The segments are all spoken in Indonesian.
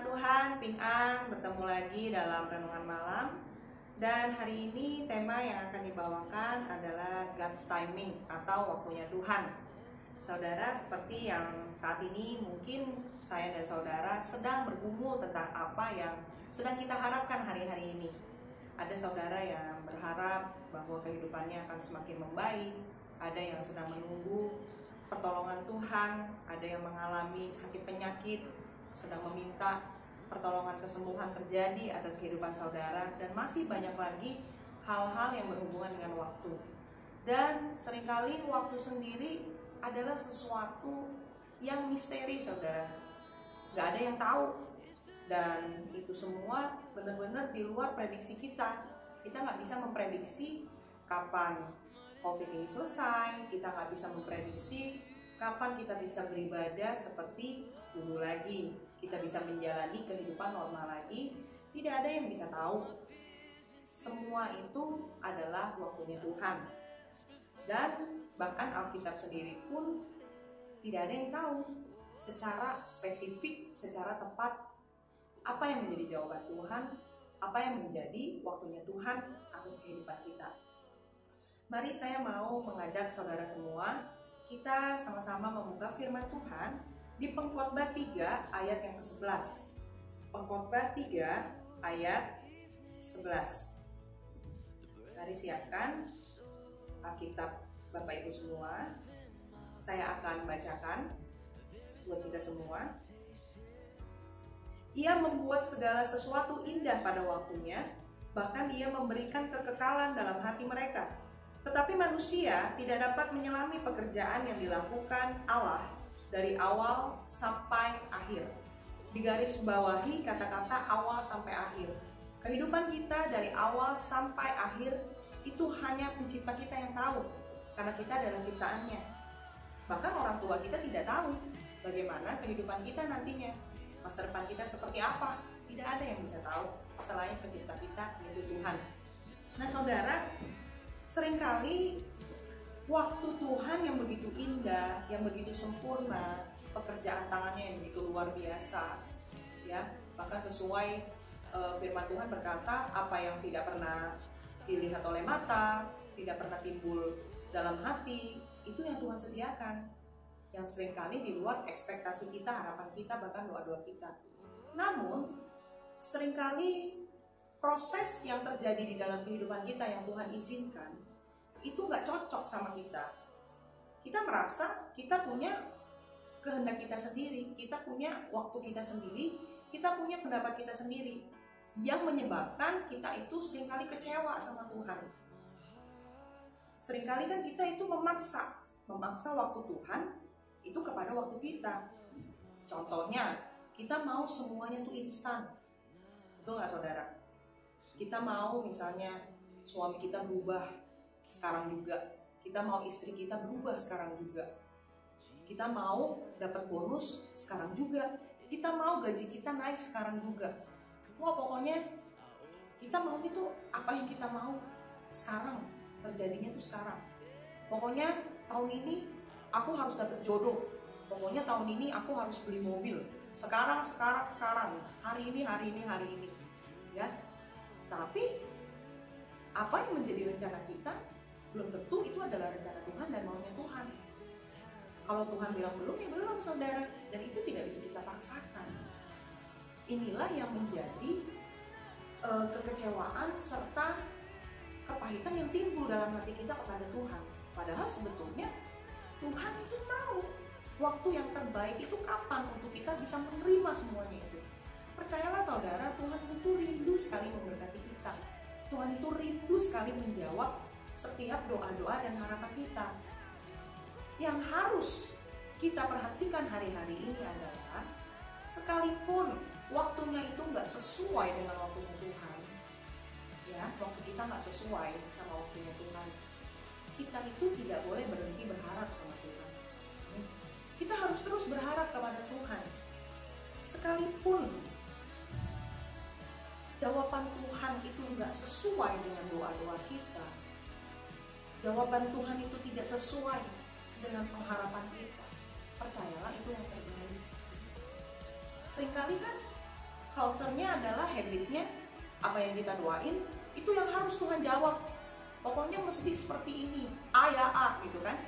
Tuhan, Ping An bertemu lagi dalam Renungan Malam. Dan hari ini tema yang akan dibawakan adalah God's Timing atau waktunya Tuhan. Saudara, seperti yang saat ini mungkin saya dan saudara sedang bergumul tentang apa yang sedang kita harapkan hari-hari ini. Ada saudara yang berharap bahwa kehidupannya akan semakin membaik, ada yang sedang menunggu pertolongan Tuhan, ada yang mengalami sakit penyakit, sedang meminta pertolongan kesembuhan terjadi atas kehidupan saudara, dan masih banyak lagi hal-hal yang berhubungan dengan waktu. Dan seringkali waktu sendiri adalah sesuatu yang misteri, saudara. Gak ada yang tahu, dan itu semua benar-benar di luar prediksi kita. Kita gak bisa memprediksi kapan COVID ini selesai, kita gak bisa memprediksi kapan kita bisa beribadah seperti dulu lagi, kita bisa menjalani kehidupan normal lagi. Tidak ada yang bisa tahu. Semua itu adalah waktunya Tuhan. Dan bahkan Alkitab sendiri pun tidak ada yang tahu secara spesifik, secara tepat apa yang menjadi jawaban Tuhan, apa yang menjadi waktunya Tuhan atas kehidupan kita. Mari saya mau mengajak saudara semua, kita sama-sama membuka firman Tuhan di Pengkhotbah 3 ayat yang ke-11. Pengkhotbah 3 ayat 11. Mari siapkan Alkitab Bapak Ibu semua. Saya akan bacakan buat kita semua. Ia membuat segala sesuatu indah pada waktunya, bahkan ia memberikan kekekalan dalam hati mereka. Tetapi manusia tidak dapat menyelami pekerjaan yang dilakukan Allah dari awal sampai akhir. Digarisbawahi kata-kata awal sampai akhir. Kehidupan kita dari awal sampai akhir itu hanya pencipta kita yang tahu, karena kita adalah ciptaannya. Bahkan orang tua kita tidak tahu bagaimana kehidupan kita nantinya, masa depan kita seperti apa. Tidak ada yang bisa tahu selain pencipta kita, yaitu Tuhan. Nah saudara, seringkali waktu Tuhan yang begitu indah, yang begitu sempurna, pekerjaan tangannya yang begitu luar biasa, ya, bahkan sesuai firman Tuhan berkata, apa yang tidak pernah dilihat oleh mata, tidak pernah timbul dalam hati, itu yang Tuhan sediakan, yang seringkali di luar ekspektasi kita, harapan kita, bahkan doa-doa kita. Namun seringkali proses yang terjadi di dalam kehidupan kita yang Tuhan izinkan itu nggak cocok sama kita. Kita merasa kita punya kehendak kita sendiri, kita punya waktu kita sendiri, kita punya pendapat kita sendiri, yang menyebabkan kita itu seringkali kecewa sama Tuhan. Seringkali kan kita itu memaksa waktu Tuhan itu kepada waktu kita. Contohnya, kita mau semuanya tuh instan, betul nggak saudara? Kita mau misalnya suami kita berubah sekarang juga, kita mau istri kita berubah sekarang juga, kita mau dapat bonus sekarang juga, kita mau gaji kita naik sekarang juga. Wah, pokoknya kita mau itu apa yang kita mau sekarang, terjadinya tuh sekarang. Pokoknya tahun ini aku harus dapat jodoh, pokoknya tahun ini aku harus beli mobil sekarang, hari ini, ya. Tapi apa yang menjadi rencana kita belum tentu itu adalah rencana Tuhan dan maunya Tuhan. Kalau Tuhan bilang belum, ya belum saudara, dan itu tidak bisa kita paksakan. Inilah yang menjadi kekecewaan serta kepahitan yang timbul dalam hati kita kepada Tuhan. Padahal sebetulnya Tuhan itu tahu waktu yang terbaik itu kapan untuk kita bisa menerima semuanya itu. Percayalah saudara, Tuhan itu rindu sekali memberkati kita. Tuhan itu rindu sekali menjawab setiap doa-doa dan harapan kita. Yang harus kita perhatikan hari-hari ini adalah, sekalipun waktunya itu nggak sesuai dengan waktunya Tuhan, ya, waktu kita nggak sesuai sama waktunya Tuhan, kita itu tidak boleh berhenti berharap sama Tuhan. Kita harus terus berharap kepada Tuhan. Sekalipun jawaban Tuhan itu nggak sesuai dengan doa-doa kita, jawaban Tuhan itu tidak sesuai dengan pengharapan kita, percayalah itu yang terbaik. Seringkali kan culture-nya adalah habitnya apa yang kita doain itu yang harus Tuhan jawab. Pokoknya mesti seperti ini, A ya A gitu kan.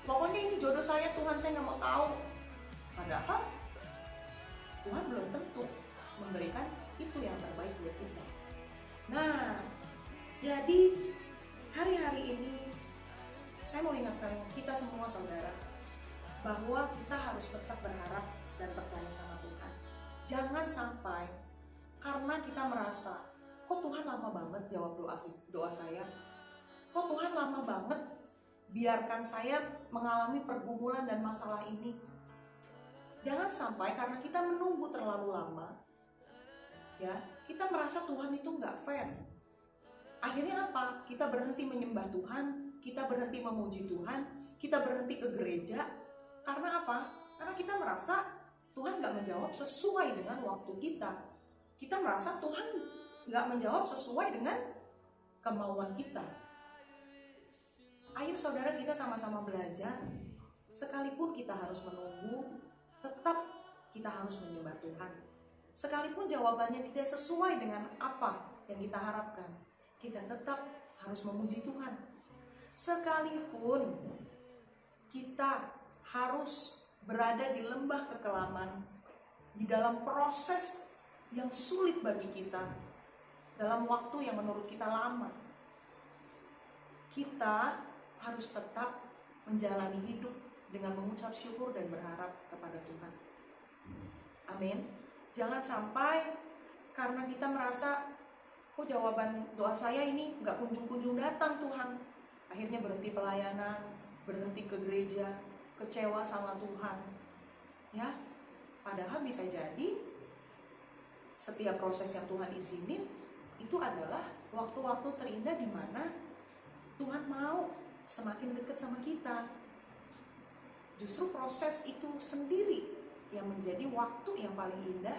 Pokoknya ini jodoh saya Tuhan, saya nggak mau tahu. Padahal Tuhan belum tentu memberikan itu yang terbaik buat kita. Nah, jadi hari-hari ini saya mau ingatkan kita semua saudara bahwa kita harus tetap berharap dan percaya sama Tuhan. Jangan sampai karena kita merasa kok Tuhan lama banget jawab doa saya, kok Tuhan lama banget biarkan saya mengalami pergumulan dan masalah ini. Jangan sampai karena kita menunggu terlalu lama, ya, kita merasa Tuhan itu nggak fair. Akhirnya apa? Kita berhenti menyembah Tuhan, kita berhenti memuji Tuhan, kita berhenti ke gereja. Karena apa? Karena kita merasa Tuhan nggak menjawab sesuai dengan waktu kita. Kita merasa Tuhan nggak menjawab sesuai dengan kemauan kita. Ayo saudara, kita sama-sama belajar. Sekalipun kita harus menunggu, tetap kita harus menyembah Tuhan. Sekalipun jawabannya tidak sesuai dengan apa yang kita harapkan, kita tetap harus memuji Tuhan. Sekalipun kita harus berada di lembah kekelaman, di dalam proses yang sulit bagi kita, dalam waktu yang menurut kita lama, kita harus tetap menjalani hidup dengan mengucap syukur dan berharap kepada Tuhan. Amin. Jangan sampai karena kita merasa kok jawaban doa saya ini nggak kunjung-kunjung datang Tuhan, akhirnya berhenti pelayanan, berhenti ke gereja, kecewa sama Tuhan. Ya, padahal bisa jadi setiap proses yang Tuhan izinin itu adalah waktu-waktu terindah di mana Tuhan mau semakin dekat sama kita. Justru proses itu sendiri yang menjadi waktu yang paling indah,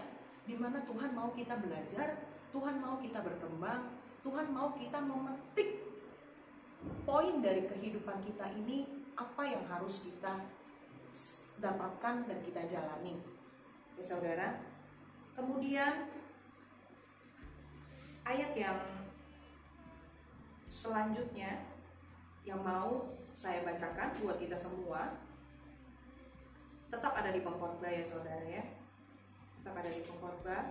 di mana Tuhan mau kita belajar, Tuhan mau kita berkembang, Tuhan mau kita memetik poin dari kehidupan kita ini, apa yang harus kita dapatkan dan kita jalani. Ya saudara, kemudian ayat yang selanjutnya yang mau saya bacakan buat kita semua, tetap ada di pengkhotbah ya saudara ya. Tetap ada di pengkhotbah,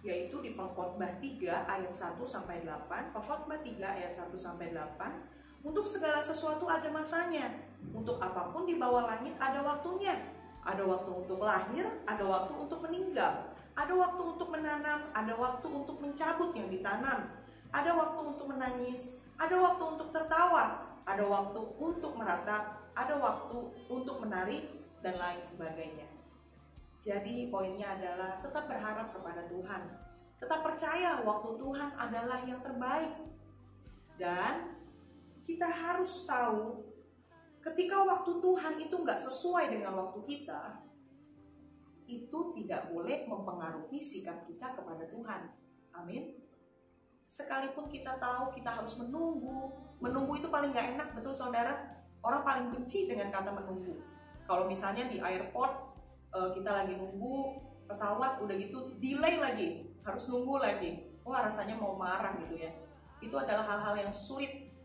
yaitu di pengkhotbah 3 ayat 1 sampai 8. Pengkhotbah 3 ayat 1 sampai 8. Untuk segala sesuatu ada masanya, untuk apapun di bawah langit ada waktunya. Ada waktu untuk lahir, ada waktu untuk meninggal, ada waktu untuk menanam, ada waktu untuk mencabut yang ditanam, ada waktu untuk menangis, ada waktu untuk tertawa, ada waktu untuk meratap, ada waktu untuk menari, dan lain sebagainya. Jadi poinnya adalah tetap berharap kepada Tuhan, tetap percaya waktu Tuhan adalah yang terbaik. Dan kita harus tahu ketika waktu Tuhan itu nggak sesuai dengan waktu kita, itu tidak boleh mempengaruhi sikap kita kepada Tuhan. Amin. Sekalipun kita tahu kita harus menunggu itu paling nggak enak, betul saudara? Orang paling benci dengan kata menunggu. Kalau misalnya di airport kita lagi nunggu pesawat, udah gitu delay lagi, harus nunggu lagi, wah rasanya mau marah gitu ya. Itu adalah hal-hal yang sulit,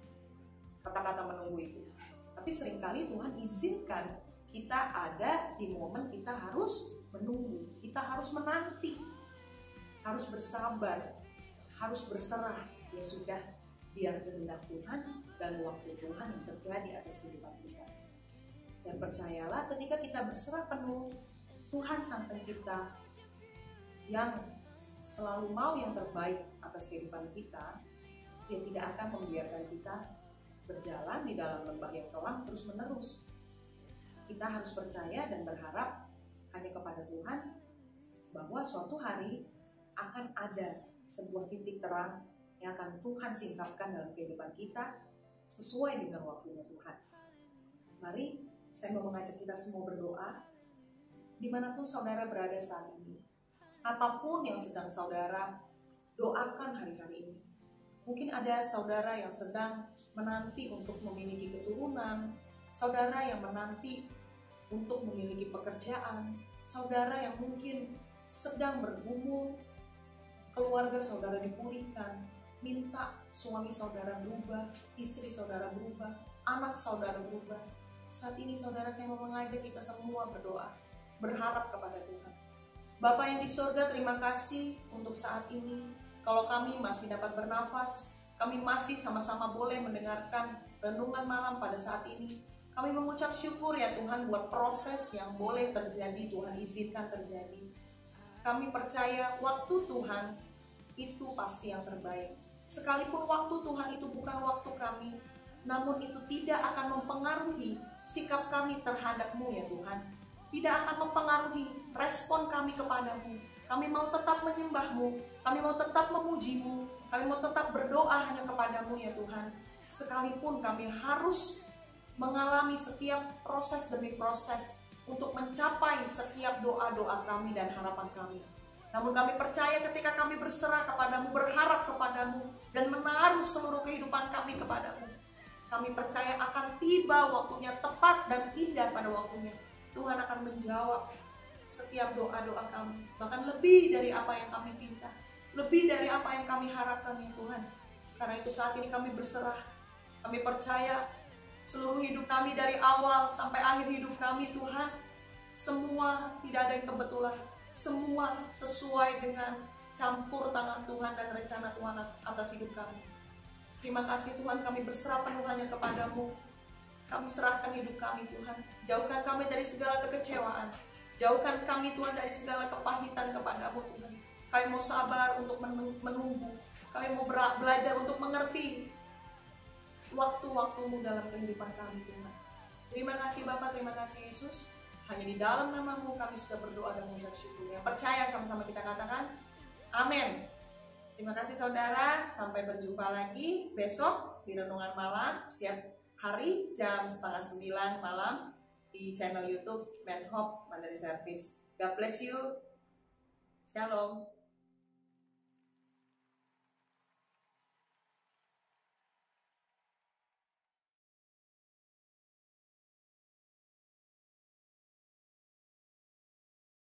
kata-kata menunggu itu. Tapi seringkali Tuhan izinkan kita ada di momen kita harus menunggu, kita harus menanti, harus bersabar, harus berserah. Ya sudah, biar kehendak Tuhan dan waktu Tuhan yang terjadi atas kehidupan kita. Dan percayalah, ketika kita berserah penuh, Tuhan Sang Pencipta yang selalu mau yang terbaik atas kehidupan kita, Dia tidak akan membiarkan kita berjalan di dalam lembah yang kelam terus-menerus. Kita harus percaya dan berharap hanya kepada Tuhan bahwa suatu hari akan ada sebuah titik terang yang akan Tuhan singkapkan dalam kehidupan kita sesuai dengan waktunya Tuhan. Mari saya mau mengajak kita semua berdoa dimanapun saudara berada saat ini. Apapun yang sedang saudara doakan hari-hari ini. Mungkin ada saudara yang sedang menanti untuk memiliki keturunan, saudara yang menanti untuk memiliki pekerjaan, saudara yang mungkin sedang bergumul, keluarga saudara dipulihkan, minta suami saudara berubah, istri saudara berubah, anak saudara berubah. Saat ini saudara, saya mau mengajak kita semua berdoa, berharap kepada Tuhan. Bapa yang di surga, terima kasih untuk saat ini. Kalau kami masih dapat bernafas, kami masih sama-sama boleh mendengarkan renungan malam pada saat ini. Kami mengucap syukur ya Tuhan buat proses yang boleh terjadi, Tuhan izinkan terjadi. Kami percaya waktu Tuhan itu pasti yang terbaik. Sekalipun waktu Tuhan itu bukan waktu kami, namun itu tidak akan mempengaruhi sikap kami terhadap-Mu ya Tuhan. Tidak akan mempengaruhi respon kami kepadamu. Kami mau tetap menyembah-Mu, kami mau tetap memuji-Mu, kami mau tetap berdoa hanya kepadamu ya Tuhan. Sekalipun kami harus mengalami setiap proses demi proses untuk mencapai setiap doa-doa kami dan harapan kami. Namun kami percaya ketika kami berserah kepadamu, berharap kepadamu, dan menaruh seluruh kehidupan kami kepadamu, kami percaya akan tiba waktunya tepat dan indah pada waktunya. Tuhan akan menjawab setiap doa-doa kami, bahkan lebih dari apa yang kami minta, lebih dari apa yang kami harapkan ya Tuhan. Karena itu saat ini kami berserah. Kami percaya seluruh hidup kami dari awal sampai akhir hidup kami Tuhan, semua tidak ada yang kebetulan, semua sesuai dengan campur tangan Tuhan dan rencana Tuhan atas hidup kami. Terima kasih Tuhan, kami berserah penuh hanya kepadamu. Kami serahkan hidup kami Tuhan. Jauhkan kami dari segala kekecewaan. Jauhkan kami Tuhan dari segala kepahitan kepadamu Tuhan. Kami mau sabar untuk menunggu. Kami mau belajar untuk mengerti waktu-waktumu dalam kehidupan kami Tuhan. Terima kasih Bapa, terima kasih Yesus. Hanya di dalam nama-Mu kami sudah berdoa dan mengucap syukur. Yang percaya sama-sama kita katakan amin. Terima kasih saudara. Sampai berjumpa lagi besok di Renungan Malam setiap hari jam 8:30 malam di channel YouTube Menhop Mandiri Service. God bless you. Shalom.